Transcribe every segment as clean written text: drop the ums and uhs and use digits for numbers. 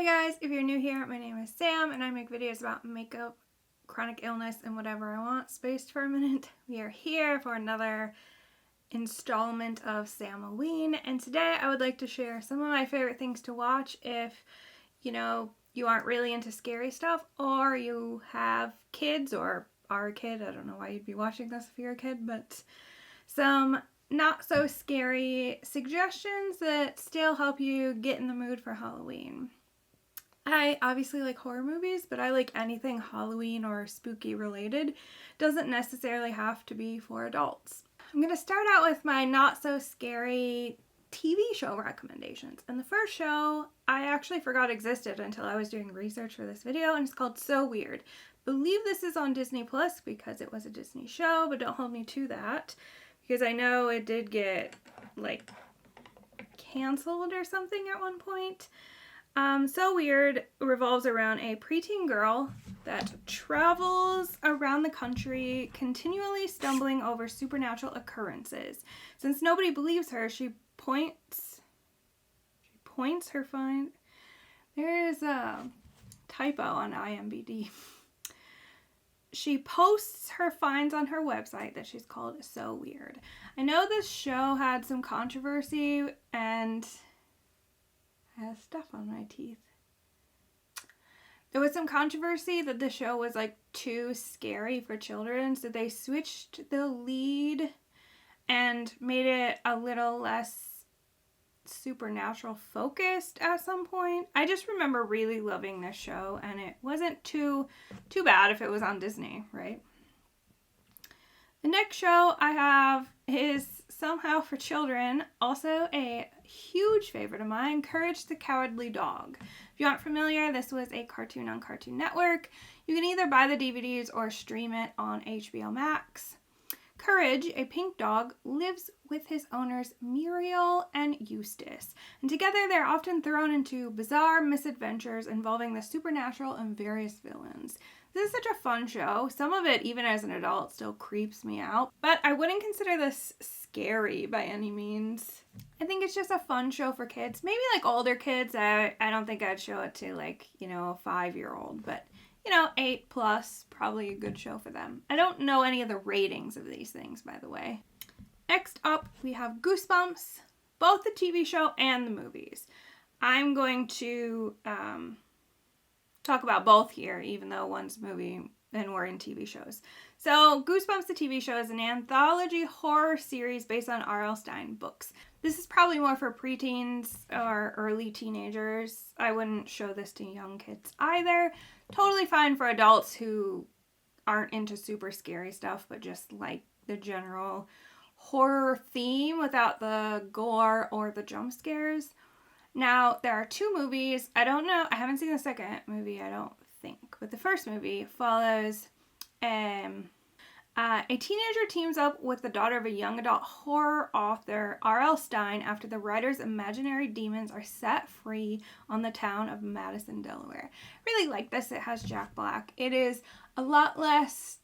Hi guys, if you're new here, my name is Sam and I make videos about makeup, chronic illness, and whatever I want spaced for a minute. We are here for another installment of Sammoween, and today I would like to share some of my favorite things to watch if, you aren't really into scary stuff or you have kids or are a kid. I don't know why you'd be watching this if you're a kid, but some not so scary suggestions that still help you get in the mood for Halloween. I obviously like horror movies, but I like anything Halloween or spooky related. Doesn't necessarily have to be for adults. I'm going to start out with my not so scary TV show recommendations. And the first show I actually forgot existed until I was doing research for this video, and it's called So Weird. Believe this is on Disney Plus because it was a Disney show, but don't hold me to that because I know it did get canceled or something at one point. So Weird revolves around a preteen girl that travels around the country, continually stumbling over supernatural occurrences. Since nobody believes her, she points her find. There is a typo on IMDb. She posts her finds on her website that she's called So Weird. I know this show had some controversy and I have stuff on my teeth. There was some controversy that the show was too scary for children, so they switched the lead and made it a little less supernatural focused at some point. I just remember really loving this show, and it wasn't too bad if it was on Disney, right? The next show I have is somehow for children, also a huge favorite of mine, Courage the Cowardly Dog. If you aren't familiar, this was a cartoon on Cartoon Network. You can either buy the DVDs or stream it on HBO Max. Courage, a pink dog, lives with his owners Muriel and Eustace, and together they're often thrown into bizarre misadventures involving the supernatural and various villains. This is such a fun show. Some of it, even as an adult, still creeps me out, but I wouldn't consider this scary by any means. I think it's just a fun show for kids. Maybe older kids. I don't think I'd show it to a 5-year-old, but 8 plus, probably a good show for them. I don't know any of the ratings of these things, by the way. Next up, we have Goosebumps, both the TV show and the movies. I'm going to talk about both here, even though one's movie and we're in TV shows. So Goosebumps, the TV show, is an anthology horror series based on R.L. Stine books. This is probably more for preteens or early teenagers. I wouldn't show this to young kids either. Totally fine for adults who aren't into super scary stuff, but just like the general horror theme without the gore or the jump scares. Now, there are 2 movies. I don't know. I haven't seen the second movie, I don't think. But the first movie follows a teenager teams up with the daughter of a young adult horror author, R.L. Stine, after the writer's imaginary demons are set free on the town of Madison, Delaware. Really like this. It has Jack Black. It is a lot less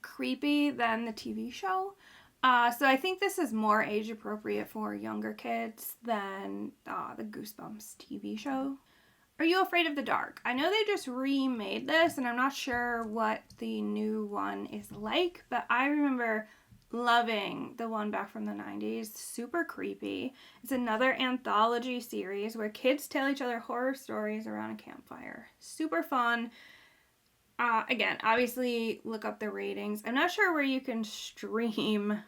creepy than the TV show. So I think this is more age appropriate for younger kids than the Goosebumps TV show. Are You Afraid of the Dark? I know they just remade this, and I'm not sure what the new one is like, but I remember loving the one back from the 90s. Super creepy. It's another anthology series where kids tell each other horror stories around a campfire. Super fun. Again, obviously look up the ratings. I'm not sure where you can stream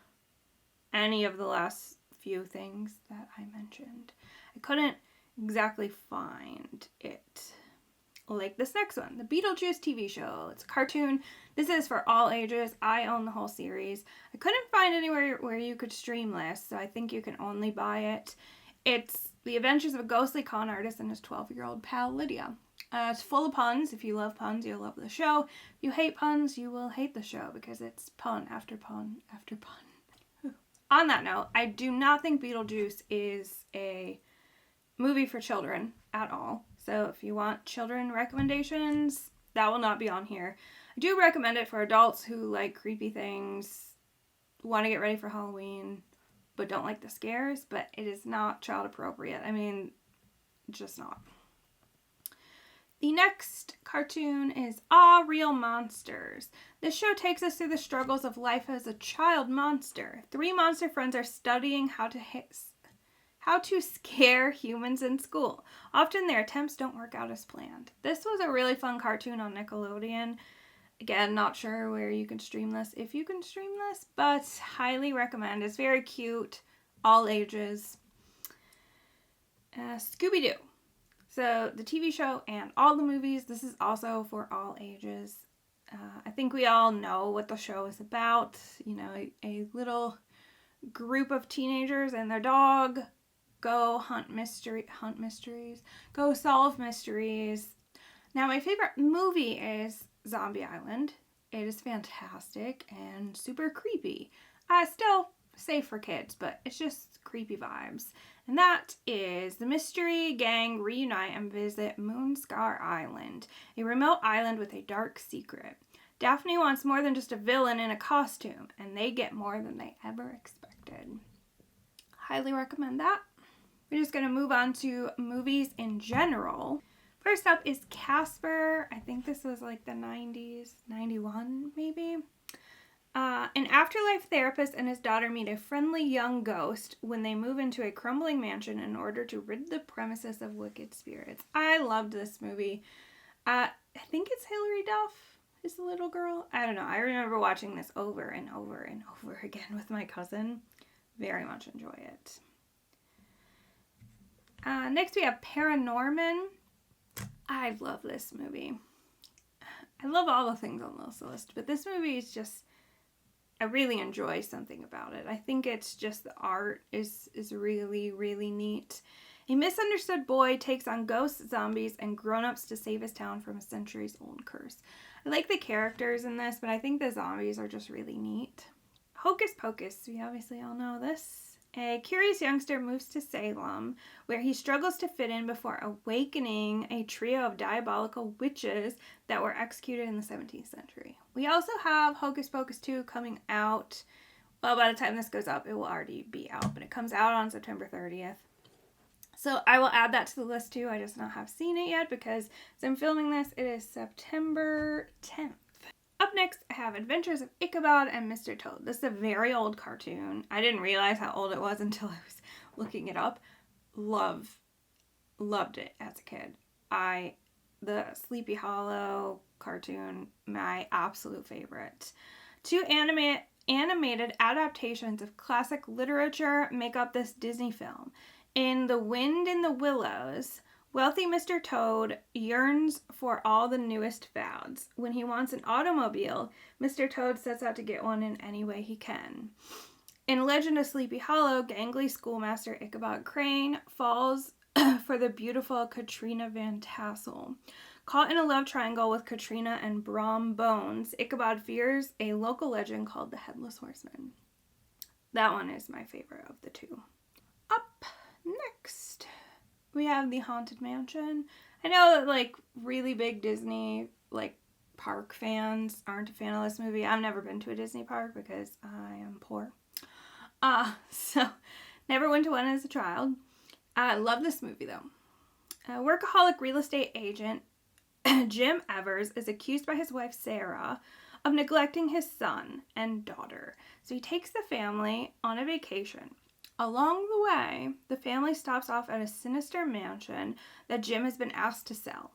any of the last few things that I mentioned. I couldn't exactly find it. Like this next one, the Beetlejuice TV show. It's a cartoon. This is for all ages. I own the whole series. I couldn't find anywhere where you could stream this, so I think you can only buy it. It's the adventures of a ghostly con artist and his 12-year-old pal, Lydia. It's full of puns. If you love puns, you'll love the show. If you hate puns, you will hate the show because it's pun after pun after pun. On that note, I do not think Beetlejuice is a movie for children at all. So if you want children recommendations, that will not be on here. I do recommend it for adults who like creepy things, want to get ready for Halloween, but don't like the scares, but it is not child appropriate. I mean, just not. The next cartoon is Ah, Real Monsters. This show takes us through the struggles of life as a child monster. 3 monster friends are studying how to scare humans in school. Often their attempts don't work out as planned. This was a really fun cartoon on Nickelodeon. Again, not sure where you can stream this, if you can stream this, but highly recommend. It's very cute, all ages. Scooby-Doo. So the TV show and all the movies, this is also for all ages. I think we all know what the show is about. You know, a little group of teenagers and their dog go go solve mysteries. Now, my favorite movie is Zombie Island. It is fantastic and super creepy. Still safe for kids, but it's just creepy vibes. And that is the mystery gang reunite and visit Moonscar Island, a remote island with a dark secret. Daphne wants more than just a villain in a costume, and they get more than they ever expected. Highly recommend that. We're just going to move on to movies in general. First up is Casper. I think this was like the 90s, 91 maybe. An afterlife therapist and his daughter meet a friendly young ghost when they move into a crumbling mansion in order to rid the premises of wicked spirits. I loved this movie. I think it's Hilary Duff is the little girl. I don't know. I remember watching this over and over and over again with my cousin. Very much enjoy it. Next we have Paranorman. I love this movie. I love all the things on this list, but this movie is just, I really enjoy something about it. I think it's just the art is really, really neat. A misunderstood boy takes on ghosts, zombies, and grown-ups to save his town from a centuries-old curse. I like the characters in this, but I think the zombies are just really neat. Hocus Pocus, we obviously all know this. A curious youngster moves to Salem, where he struggles to fit in before awakening a trio of diabolical witches that were executed in the 17th century. We also have Hocus Pocus 2 coming out. Well, by the time this goes up, it will already be out, but it comes out on September 30th. So I will add that to the list too. I just not have seen it yet because as I'm filming this, it is September 10th. Up next, I have Adventures of Ichabod and Mr. Toad. This is a very old cartoon. I didn't realize how old it was until I was looking it up. Loved it as a kid. The Sleepy Hollow cartoon, my absolute favorite. 2 animated adaptations of classic literature make up this Disney film. In The Wind in the Willows, wealthy Mr. Toad yearns for all the newest fads. When he wants an automobile, Mr. Toad sets out to get one in any way he can. In Legend of Sleepy Hollow, gangly schoolmaster Ichabod Crane falls for the beautiful Katrina Van Tassel. Caught in a love triangle with Katrina and Brom Bones, Ichabod fears a local legend called the Headless Horseman. That one is my favorite of the 2. Up next, we have The Haunted Mansion. I know that like really big Disney like park fans aren't a fan of this movie. I've never been to a Disney park because I am poor. So never went to one as a child. I love this movie though. A workaholic real estate agent Jim Evers is accused by his wife Sarah of neglecting his son and daughter. So he takes the family on a vacation. Along the way, the family stops off at a sinister mansion that Jim has been asked to sell,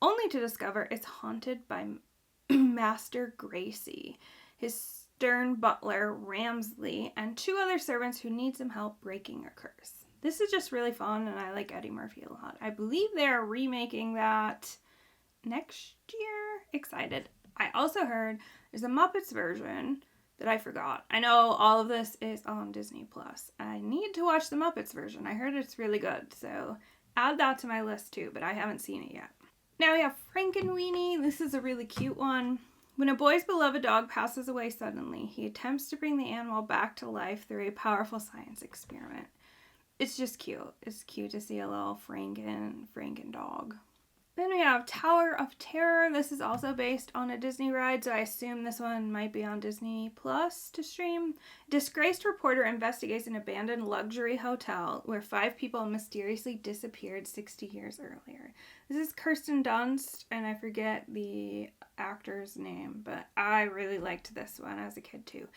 only to discover it's haunted by Master Gracie, his stern butler Ramsley, and 2 other servants who need some help breaking a curse. This is just really fun, and I like Eddie Murphy a lot. I believe they're remaking that next year. Excited. I also heard there's a Muppets version that I forgot. I know all of this is on Disney Plus. I need to watch the Muppets version. I heard it's really good, so add that to my list too, but I haven't seen it yet. Now we have Frankenweenie. This is a really cute one. When a boy's beloved dog passes away suddenly, he attempts to bring the animal back to life through a powerful science experiment. It's just cute. It's cute to see a little Franken dog. Then we have Tower of Terror. This is also based on a Disney ride, so I assume this one might be on Disney Plus to stream. Disgraced reporter investigates an abandoned luxury hotel where 5 people mysteriously disappeared 60 years earlier. This is Kirsten Dunst, and I forget the actor's name, but I really liked this one as a kid too.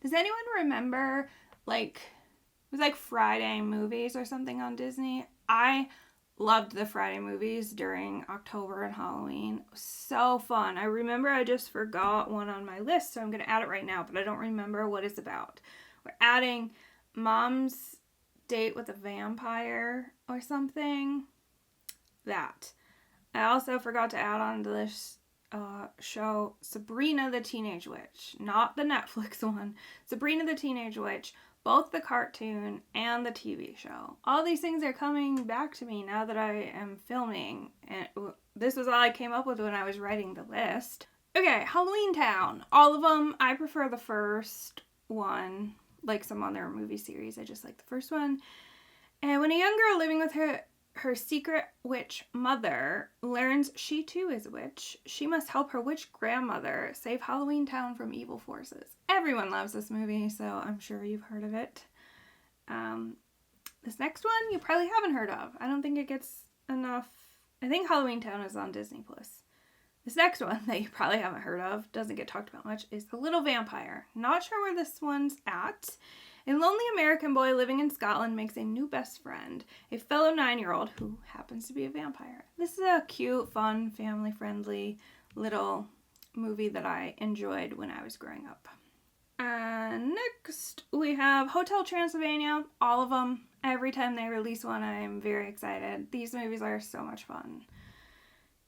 Does anyone remember, like, it was like Friday movies or something on Disney? I loved the Friday movies during October and Halloween. It was so fun. I remember I just forgot one on my list, so I'm going to add it right now, but I don't remember what it's about. We're adding Mom's Date with a Vampire or something. That. I also forgot to add on to this show Sabrina the Teenage Witch. Not the Netflix one. Sabrina the Teenage Witch. Both the cartoon and the TV show. All these things are coming back to me now that I am filming. And this was all I came up with when I was writing the list. Okay, Halloween Town. All of them. I prefer the first one. Like some other movie series. I just like the first one. And when a young girl living with her secret witch mother learns she too is a witch, she must help her witch grandmother save Halloween Town from evil forces. Everyone loves this movie, so I'm sure you've heard of it. This next one you probably haven't heard of. I don't think it gets enough. I think Halloween Town is on Disney Plus. This next one that you probably haven't heard of, doesn't get talked about much, is The Little Vampire. Not sure where this one's at. A lonely American boy living in Scotland makes a new best friend, a fellow 9-year-old who happens to be a vampire. This is a cute, fun, family-friendly little movie that I enjoyed when I was growing up. Next, we have Hotel Transylvania. All of them. Every time they release one, I'm very excited. These movies are so much fun.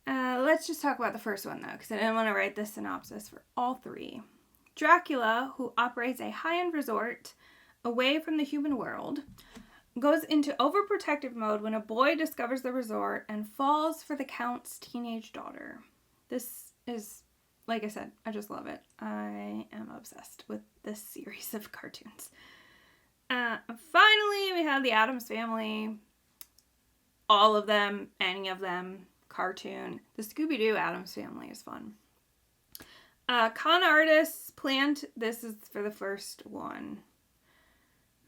Let's just talk about the first one, though, because I didn't want to write the synopsis for all 3. Dracula, who operates a high-end resort away from the human world, goes into overprotective mode when a boy discovers the resort and falls for the Count's teenage daughter. This is, like I said, I just love it. I am obsessed with this series of cartoons. Finally, we have the Addams Family. All of them, any of them, cartoon. The Scooby-Doo Addams Family is fun. Con artists planned, this is for the first one.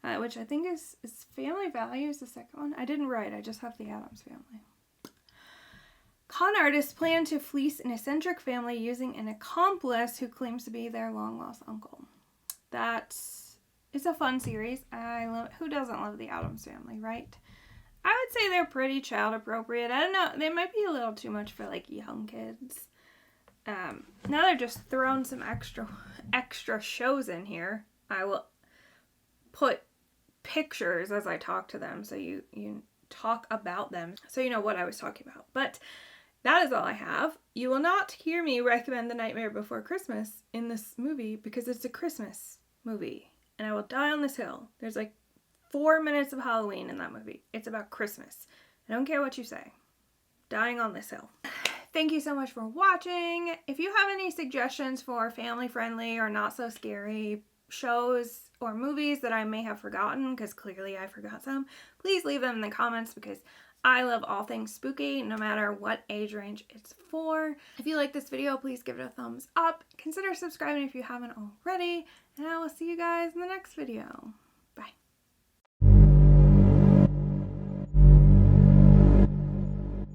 Which I think is Family Values, the second one. I didn't write, I just have the Addams Family. Con artists plan to fleece an eccentric family using an accomplice who claims to be their long-lost uncle. It's a fun series. I love it. Who doesn't love the Addams Family, right? I would say they're pretty child appropriate. I don't know, they might be a little too much for like young kids. Now they're just throwing some extra shows in here. I will put pictures as I talk to them so you talk about them so you know what I was talking about. But that is all I have. You will not hear me recommend The Nightmare Before Christmas in this movie because it's a Christmas movie and I will die on this hill. There's like 4 minutes of Halloween in that movie. It's about Christmas. I don't care what you say. Dying on this hill. Thank you so much for watching. If you have any suggestions for family-friendly or not so scary shows or movies that I may have forgotten, because clearly I forgot some, please leave them in the comments because I love all things spooky, no matter what age range it's for. If you like this video, please give it a thumbs up. Consider subscribing if you haven't already, and I will see you guys in the next video.